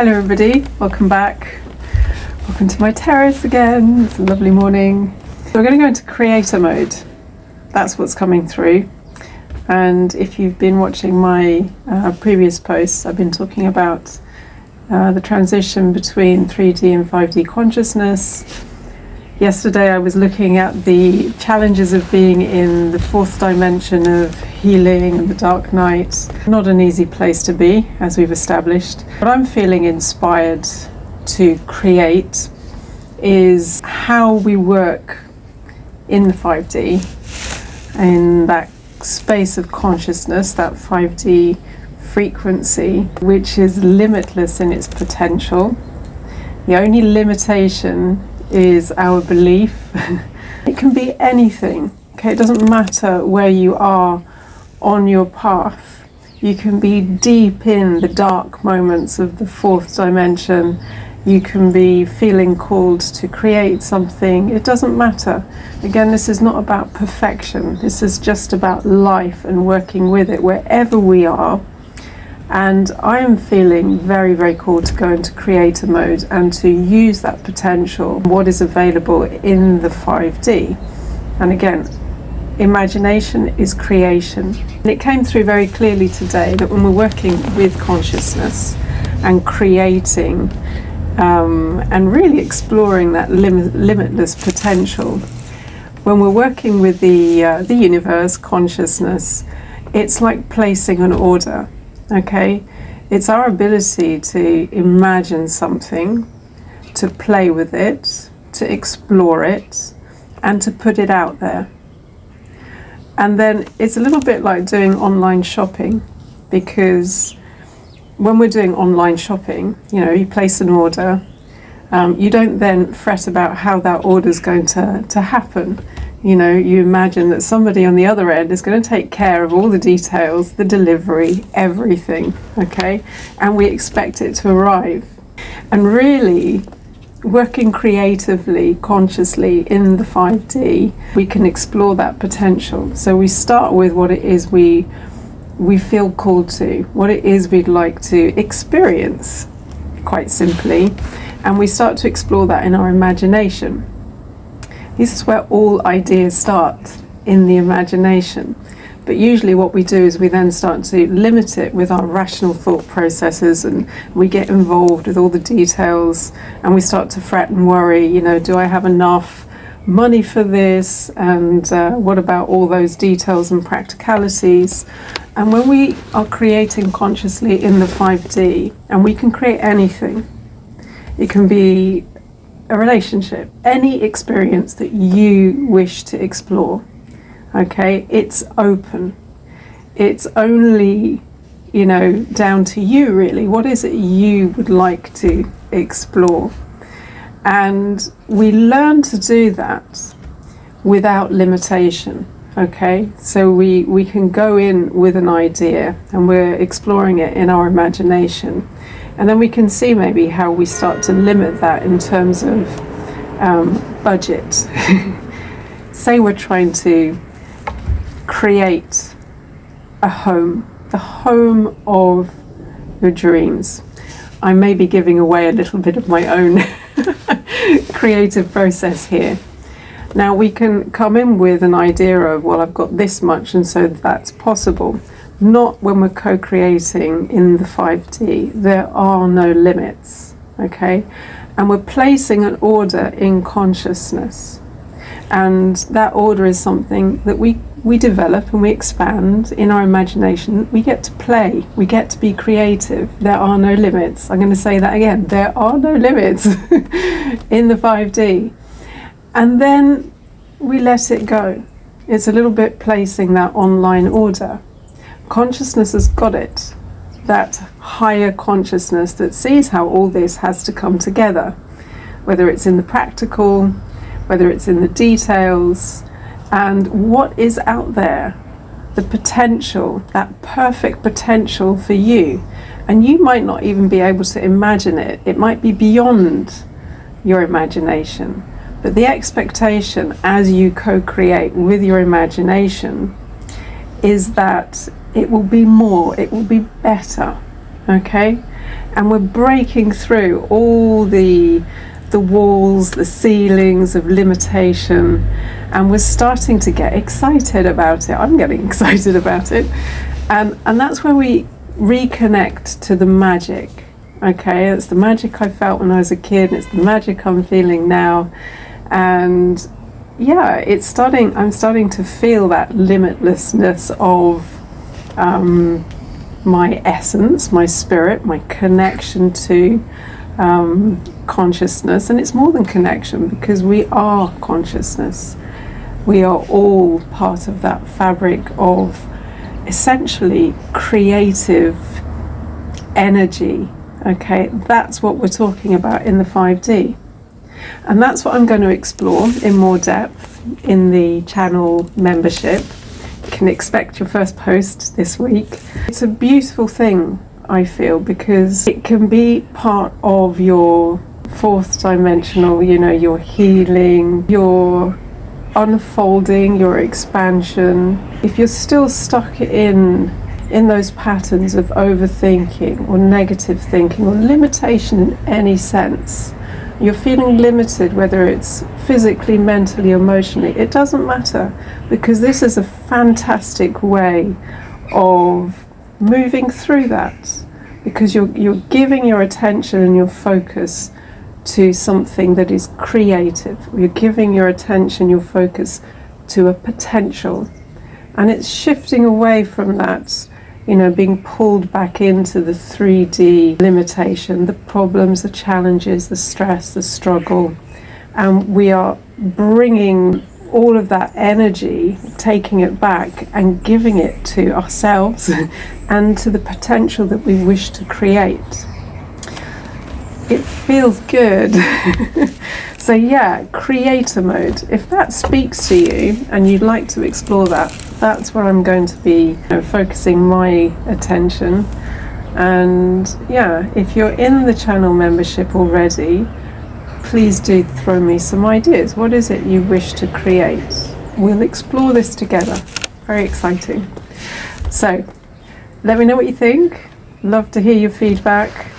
Hello everybody, welcome back. Welcome to my terrace again. It's a lovely morning. So we're going to go into creator mode. That's what's coming through. And if you've been watching my previous posts, I've been talking about the transition between 3D and 5D consciousness. Yesterday I was looking at the challenges of being in the fourth dimension of healing and the dark night. Not an easy place to be, as we've established. What I'm feeling inspired to create is how we work in the 5D, in that space of consciousness, that 5D frequency, which is limitless in its potential. The only limitation is our belief. It can be anything, okay? It doesn't matter where you are on your path. You can be deep in the dark moments of the fourth dimension. You can be feeling called to create something. It doesn't matter. Again, this is not about perfection. This is just about life and working with it wherever we are. And I am feeling very, very called to go into creator mode and to use that potential, what is available in the 5D. And again, imagination is creation. And it came through very clearly today that when we're working with consciousness and creating and really exploring that limitless potential, when we're working with the universe, consciousness, it's like placing an order. Okay, it's our ability to imagine something, to play with it, to explore it, and to put it out there. And then it's a little bit like doing online shopping, because when we're doing online shopping, you place an order, you don't then fret about how that order is going to happen. You imagine that somebody on the other end is going to take care of all the details, the delivery, everything, okay? And we expect it to arrive. And really, working creatively, consciously in the 5D, we can explore that potential. So we start with what it is we feel called to, what it is we'd like to experience, quite simply. And we start to explore that in our imagination. This is where all ideas start, in the imagination. But usually what we do is we then start to limit it with our rational thought processes, and we get involved with all the details, and we start to fret and worry, do I have enough money for this? And what about all those details and practicalities? And when we are creating consciously in the 5D, and we can create anything, it can be a relationship, any experience that you wish to explore, okay? It's open. It's only, down to you really. What is it you would like to explore? And we learn to do that without limitation, okay? So we can go in with an idea and we're exploring it in our imagination. And then we can see maybe how we start to limit that in terms of budget. Say we're trying to create a home, the home of your dreams. I may be giving away a little bit of my own creative process here. Now we can come in with an idea of, well, I've got this much and so that's possible. Not when we're co-creating in the 5D. There are no limits, okay? And we're placing an order in consciousness. And that order is something that we develop and we expand in our imagination. We get to play, we get to be creative. There are no limits. I'm going to say that again. There are no limits in the 5D. And then we let it go. It's a little bit placing that online order. Consciousness has got it, that higher consciousness that sees how all this has to come together, whether it's in the practical, whether it's in the details, and what is out there, the potential, that perfect potential for you. And you might not even be able to imagine it. It might be beyond your imagination. But the expectation as you co-create with your imagination is that it will be more, it will be better, okay? and we're breaking through all the walls, the ceilings of limitation, and we're starting to get excited about it. I'm getting excited about it, and that's where we reconnect to the magic. Okay, it's the magic I felt when I was a kid, it's the magic I'm feeling now, and yeah, I'm starting to feel that limitlessness of my essence, my spirit, my connection to consciousness. And it's more than connection, because we are consciousness. We are all part of that fabric of essentially creative energy. Okay, that's what we're talking about in the 5D. And that's what I'm going to explore in more depth in the channel membership. You can expect your first post this week. It's a beautiful thing, I feel, because it can be part of your fourth dimensional, your healing, your unfolding, your expansion. If you're still stuck in those patterns of overthinking or negative thinking or limitation in any sense, you're feeling limited, whether it's physically, mentally, emotionally, it doesn't matter, because this is a fantastic way of moving through that, because you're giving your attention and your focus to something that is creative. You're giving your attention, your focus to a potential, and it's shifting away from that, being pulled back into the 3D limitation, the problems, the challenges, the stress, the struggle. And we are bringing all of that energy, taking it back and giving it to ourselves and to the potential that we wish to create. It feels good. So yeah, creator mode. If that speaks to you and you'd like to explore that, that's where I'm going to be focusing my attention. And yeah, if you're in the channel membership already, please do throw me some ideas. What is it you wish to create? We'll explore this together. Very exciting. So let me know what you think. Love to hear your feedback,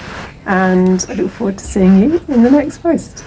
and I look forward to seeing you in the next post.